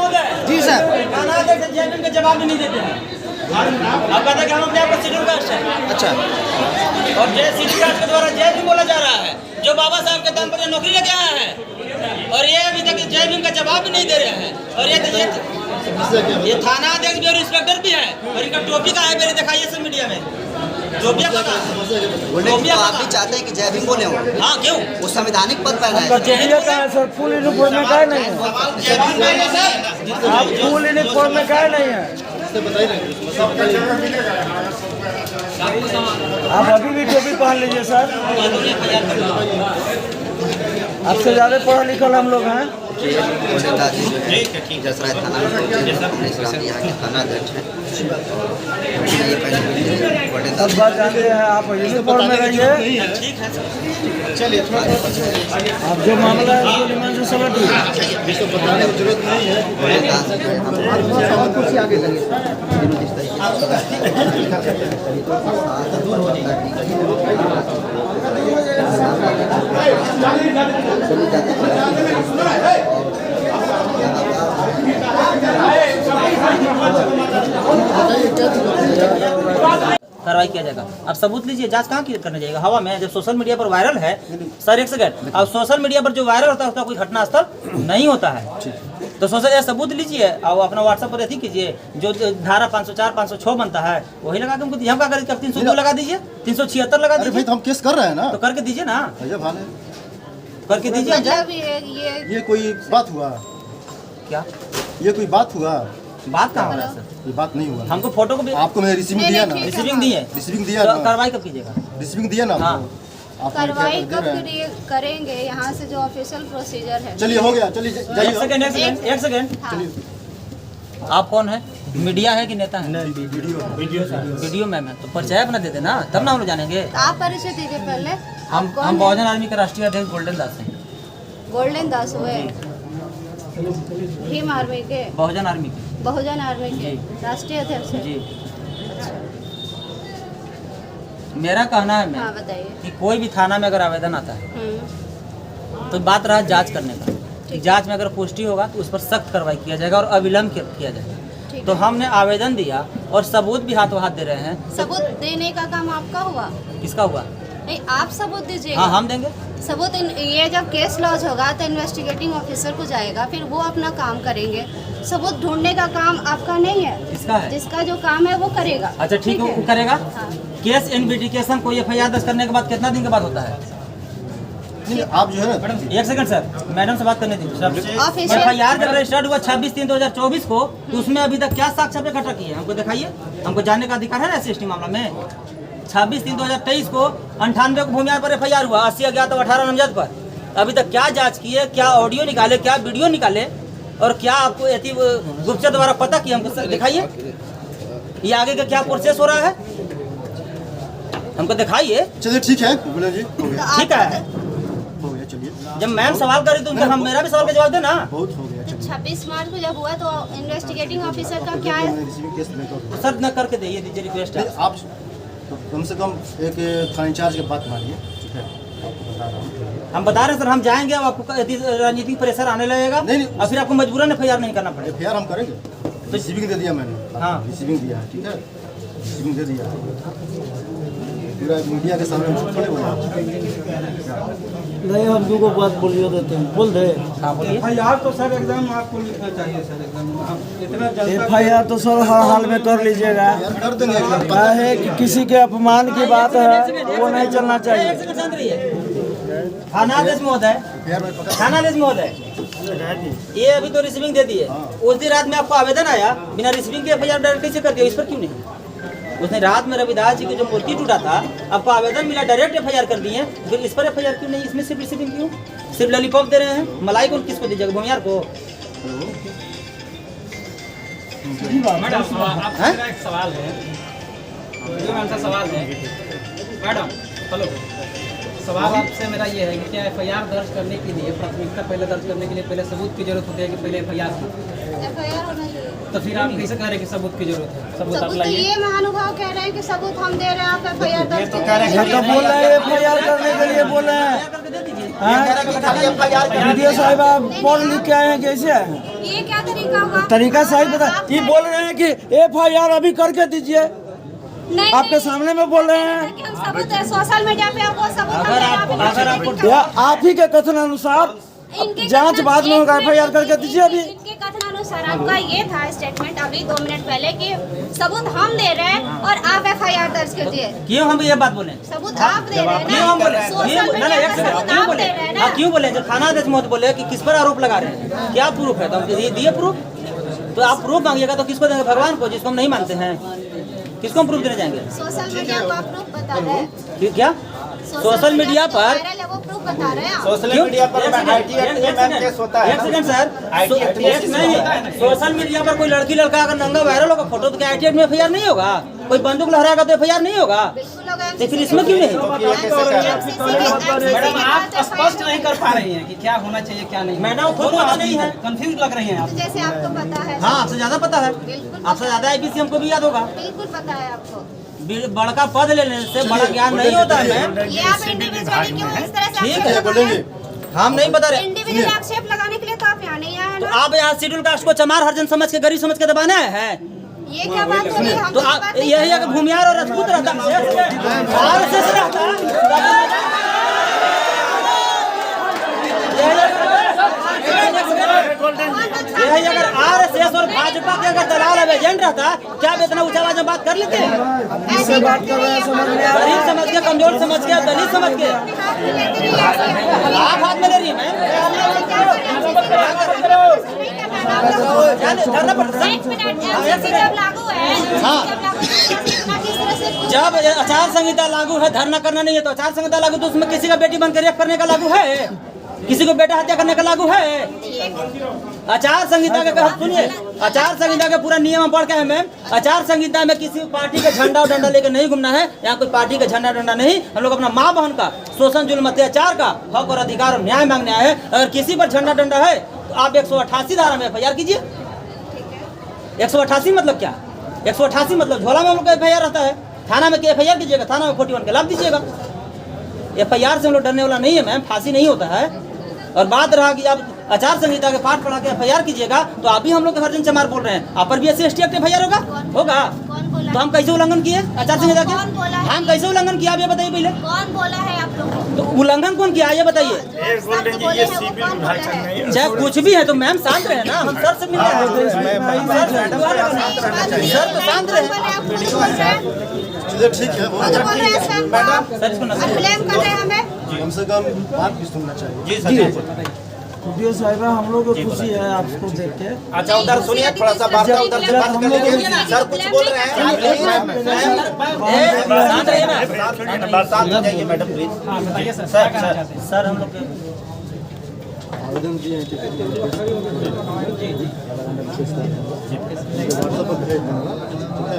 महोदय। जी सर। थाना अध्यक्ष जयवीर का जवाब भी नहीं देते हैं। अब कहते हैं कि हम अपने आप को शेड्यूल कास्ट है। अच्छा। और जय शेड्यूल कास्ट के द्वारा जय भीम बोला जा रहा है, जो बाबा साहब के दम पर ये नौकरी लेके आया है, और ये अभी तक जय भीम का जवाब भी नहीं दे रहे हैं। और ये थाना अध्यक्ष भी और इंस्पेक्टर भी है, और इनका टोपी का है, मेरे दिखाइए सब मीडिया में टोपिया पता आप भी चाहते हैं कि जय भीम बोले हो? हाँ, क्यों? वो संवैधानिक पद पर है। सर फुल यूनिफॉर्म में काहे नहीं है? आप फुल यूनिफॉर्म में काहे नहीं है? आप अभी भी टोपी पहन लीजिए सर। आपसे ज़्यादा पढ़ा लिखल हम लोग हैं। जसराय थाना यहाँ के थाना अध्यक्ष हैं। सब बात जानते हैं, आप यूनिफॉर्म में रहिए। चलिए आप जो मामला है उसको निमान से समझिए। बताने की जरूरत नहीं है। कुर्सी आगे करिए। कार्रवाई किया जाएगा। अब सबूत लीजिए, जांच कहाँ करने जाएगा? हवा में। जब सोशल मीडिया पर वायरल है सर, एक सेकंड, अब सोशल मीडिया पर जो वायरल होता है उसका कोई घटनास्थल नहीं होता है, तो सोशल सबूत लीजिए और अपना व्हाट्सएप पर अथी कीजिए। जो धारा 504 506 बनता है वही लगा के हमको हम क्या करें? 302 लगा दीजिए, 376 लगा दीजिए। भाई तो हम केस कर रहे हैं ना, तो करके दीजिए ना, करके दीजिए। ये कोई बात हुआ? क्या ये कोई बात हुआ? बात कहाँ हो रहा है सर? ये बात नहीं हुआ। हमको फोटो को भी आपको मैंने रिसीविंग दिया ना? रिसीविंग दी है। रिसीविंग दिया तो ना? कार्रवाई कब कीजिएगा? रिसीविंग दिया ना? हाँ। कार्रवाई कब करेंगे? यहाँ से जो ऑफिशियल प्रोसीजर है। चलिए हो गया, चलिए एक जाइए। सेकंड। हाँ। आप कौन है? मीडिया है कि नेता है? वीडियो मैम है, तो परिचय अपना दे देना, तब ना हम लोग जानेंगे। आप परिचय दीजिए पहले। हम बहुजन आर्मी के राष्ट्रीय अध्यक्ष गोल्डन दास हैं। गोल्डन दास हुए भीम आर्मी के, बहुजन आर्मी के बहुजन आर्मी के राष्ट्रीय अध्यक्ष हैं। जी। मेरा कहना है हाँ मैम बताइए। कि कोई भी थाना में अगर आवेदन आता है तो बात रहा जांच करने का, जांच में अगर पुष्टि होगा तो उस पर सख्त कार्रवाई किया जाएगा और अविलंब किया जाएगा। तो हमने आवेदन दिया और सबूत भी हाथों हाथ दे रहे हैं। सबूत देने का काम आपका हुआ? किसका हुआ? नहीं, आप सबूत दीजिएगा। हाँ, हम देंगे सबूत। ये जब केस लॉज होगा तो इन्वेस्टिगेटिंग ऑफिसर को जाएगा, फिर वो अपना काम करेंगे। सबूत ढूंढने का काम आपका नहीं है। किसका है? जिसका जो काम है वो करेगा। अच्छा ठीक है, वो करेगा। हाँ। केस इन्वेस्टिगेशन कोई FIR दर्ज करने के बाद कितना दिन के बाद होता है? आप जो है ना, एक सेकंड सर, मैडम से बात करने दीजिए। ऑफिशियल FIR जब रजिस्टर्ड हुआ 26/3/2024 को, तो उसमें अभी तक क्या साक्ष्य इकट्ठा किए हैं? हमको दिखाइए, हमको जानने का अधिकार है ना SC/ST मामला में। 26/3/2023 को 98 को भूमिहार पर FIR हुआ, 80 अज्ञात और 18 नामजद पर। अभी तक क्या जांच किए, क्या ऑडियो निकाले, क्या वीडियो निकाले, और क्या आपको गुप्तचर द्वारा पता किया? हमको दिखाइए, ये आगे का क्या प्रोसेस हो रहा है, हमको दिखाइए। चलिए ठीक है बोले जी, हो गया, ठीक है, हो गया, चलिए। जब मैम सवाल करी तो उनका हम मेरा भी सवाल का जवाब देना। बहुत हो गया, चलिए। 26 मार्च को जब हुआ तो इन्वेस्टिगेटिंग ऑफिसर का क्या है? रिसीविंग केस नहीं करो। सर न करके दीजिए रिक्वेस्ट है। आप तो कम से कम एक थाना इंचार्ज की बात मानिए, ठीक है? आपको बता रहा हूँ। हम बता रहे हैं सर, हम जाएंगे, अब आपको राजनीतिक प्रेशर आने लगेगा नहीं, और फिर आपको मजबूरन FIR नहीं करना पड़ेगा। FIR हम करेंगे। रिसीविंग दे दिया मैंने। हाँ। रिसीविंग दिया है, ठीक है? रिसीविंग दे दिया पूरा मीडिया के सामने हम खड़े हो गए। नहीं, हम दूगो बात बोलिए देते हैं, बोल दे। हाँ बोलिए। FIR तो सर एकदम आपको लिखना चाहिए सर, एकदम इतना जल्दी। FIR तो सर हर हाल में कर लीजिएगा। FIR कर देंगे एकदम। क्या है कि किसी के अपमान की बात है वो नहीं चलना चाहिए। थानाधीश महोदय, FIR में पकड़ थानाधीश महोदय, ये अभी तो रिसीविंग दे दिए। उस दिन रात में आपको आवेदन आया, बिना रिसीविंग के FIR डायरेक्ट कैसे कर दिया? इस पर क्यों नहीं? उसने रात में रविदास जी की जो मूर्ति टूटा था, आपको आवेदन मिला, डायरेक्ट FIR कर दिए, फिर इस पर FIR क्यों नहीं? इसमें सिर्फ रिसीविंग क्यों? सिर्फ लॉलीपॉप दे रहे हैं। मलाई को किसको दीजिएगा? भूमिहार को? मैडम आपसे मेरा एक सवाल है, सवाल है मैडम, हेलो, सवाल आपसे मेरा ये है कि क्या FIR दर्ज करने के लिए प्राथमिकता पहले दर्ज करने के लिए पहले सबूत की जरूरत होती है कि पहले FIR की? FIR होना चाहिए। तो फिर आप कैसे कह रहे हैं कि सबूत की जरूरत है? सबूत आप सबूत तो लाइए। ये महानुभाव कह रहे हैं कि सबूत हम दे रहे हैं, आप FIR दर्ज तो कह रहे ये तो बोल रहे हैं FIR करने के लिए बोल रहे हैं। हाँ? वीडियो साहब आप पढ़ लिख के आए हैं कैसे? ये ये क्या तरीका हुआ? तरीका सही बता। ये बोल रहे हैं कि FIR अभी करके दीजिए, नहीं, आपके सामने में बोल रहे हैं। कि हम सबूत है सोशल मीडिया पे, वो सबूत हम अगर यहाँ पे आपको नहीं या आप ही के कथन अनुसार इनके जांच कथन- बाद में होगा, एक मिनट, FIR करके दीजिए अभी। इनके कथन अनुसार आपका ये था स्टेटमेंट अभी 2 मिनट पहले कि सबूत हम दे रहे हैं और आप FIR दर्ज कीजिए। क्यों हम ये बात बोले? सबूत आप दे रहे हैं क्यों हम बोले? ना, सोशल क्यों? ना, मीडिया एक पे सेकंड, सबूत क्यों आप बोले? दे रहे हैं हाँ, ना। क्यों बोले? जब थाना अध्यक्ष महोदय बोले कि किस पर आरोप लगा रहे हैं, क्या प्रूफ है? तो हम दिए प्रूफ। तो आप प्रूफ मांगिएगा तो किसको देंगे? भगवान को, जिसको हम नहीं मानते हैं। किसको हम प्रूफ देने जाएंगे? सोशल मीडिया को आप प्रूफ बता रहे हैं। क्या सोशल मीडिया जो पर वायरल है वो प्रूफ बता रहे हैं आप। सोशल मीडिया पर IT एक्ट में मैम केस होता है एक सेकंड सर, IT एक्ट में केस नहीं, सोशल मीडिया पर कोई लड़की लड़का अगर नंगा वायरल होगा फोटो तो क्या IT एक्ट में FIR नहीं होगा? कोई बंदूक लहराएगा तो FIR नहीं होगा? बिल्कुल होगा। तो फिर इसमें क्यों नहीं? मैडम आप स्पष्ट नहीं कर पा रही हैं कि क्या होना चाहिए क्या नहीं। मैडम खुद पता नहीं है। कंफ्यूज लग रही हैं आप। जैसे आपको पता है। हाँ, आपसे ज्यादा पता है। बिल्कुल आपसे ज्यादा IPC हमको भी याद होगा। बिल्कुल पता है आपको। बड़का पद लेने से बड़ा ज्ञान नहीं होता है मैम। ये आप इंडिविजुअली क्यों इस तरह से ठीक आक्षेप है, लगा रहे हैं? हम नहीं बता रहे। इंडिविजुअल आक्षेप लगाने के लिए तो आप यहाँ नहीं आए तो ना। आप यहाँ शेड्यूल कास्ट को चमार हरिजन समझ के, गरीब समझ के दबाना है? ये क्या बात हो रही है? हम तो ये आप बात नहीं यही कर अगर भूमियार और राजपूत रहता RSS यही अगर RSS और भाजपा के अगर दलाल अब एजेंट रहता, क्या आप इतना ऊंचा आवाज में बात कर लेते? ऐसी बात कर रहे हैं समझ में आ गरीब समझ के, कमजोर समझ के, दलित समझ के आप हाथ में ले रही है मैम। धरना पड़ता है। जब आचार संहिता लागू है, धरना करना नहीं है तो आचार संहिता लागू, तो उसमें किसी का बेटी बन कर रेप करने का लागू है? किसी को बेटा हत्या करने का लागू है? आचार संहिता के सुनिए, आचार संहिता के पूरा नियम पढ़ के है मैम। आचार संहिता में किसी पार्टी का झंडा और डंडा लेकर नहीं घूमना है। यहाँ कोई पार्टी का झंडा डंडा नहीं। हम लोग अपना माँ बहन का शोषण, जुल्म, अत्याचार का हक और अधिकार और न्याय मांगने आए हैं। अगर किसी पर झंडा डंडा है तो आप 188 धारा में FIR कीजिए। 188 मतलब क्या? 188 मतलब झोला में हम लोग का FIR रहता है। थाना में FIR कीजिएगा, थाना में 41 का लाभ दीजिएगा। FIR से हम लोग डरने वाला नहीं है मैम, फांसी नहीं होता है। और बात रहा कि आप आचार संहिता के पाठ पढ़ा के FIR कीजिएगा तो आप भी हम लोग के हरिजन चमार बोल रहे हैं। आप पर भी SC/ST एक्ट FIR होगा? कौन बोला? तो हम कैसे उल्लंघन किए आचार संहिता कौन बोला के? है? हम कैसे उल्लंघन किया आप ये बताइए पहले। कौन बोला है आप लोगों को? तो उल्लंघन कौन किया ये बताइए। चाहे कुछ भी है तो मैम शांत रहे ना, हम सर से मिल रहे हैं। सर तो शांत रहे। चलिए ठीक है, वो सर इसको नजर ब्लेम कर रहे हैं हमें। कम से कम बात भी सुनना चाहिए। वीडियो साहिबा, हम लोग को खुशी है आपको देख के। अच्छा उधर सुनिए, थोड़ा सा बात उधर से बात कर लीजिए। सर कुछ बोल रहे हैं, शांत रहिए ना। शांत हो जाइए मैडम प्लीज। हाँ बताइए सर, क्या कहना चाहते हैं? सर हम लोग के आवेदन दिए हैं कि WhatsApp पर भेज देना, ठीक है?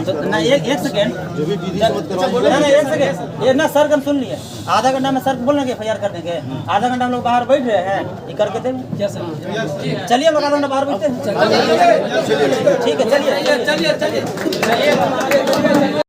तो ना एक सेकेंड, जो भी विधि समझ ना करवाइए। एक सेकेंड, ये ना सर हम सुन लिए। आधा घंटा में सर बोलना कि FIR कर देंगे। आधा घंटा हम लोग बाहर बैठ रहे हैं, ये करके देंगे। क्या सर? चलिए हम लोग आधा घंटा बाहर बैठते हैं। ठीक है, चलिए।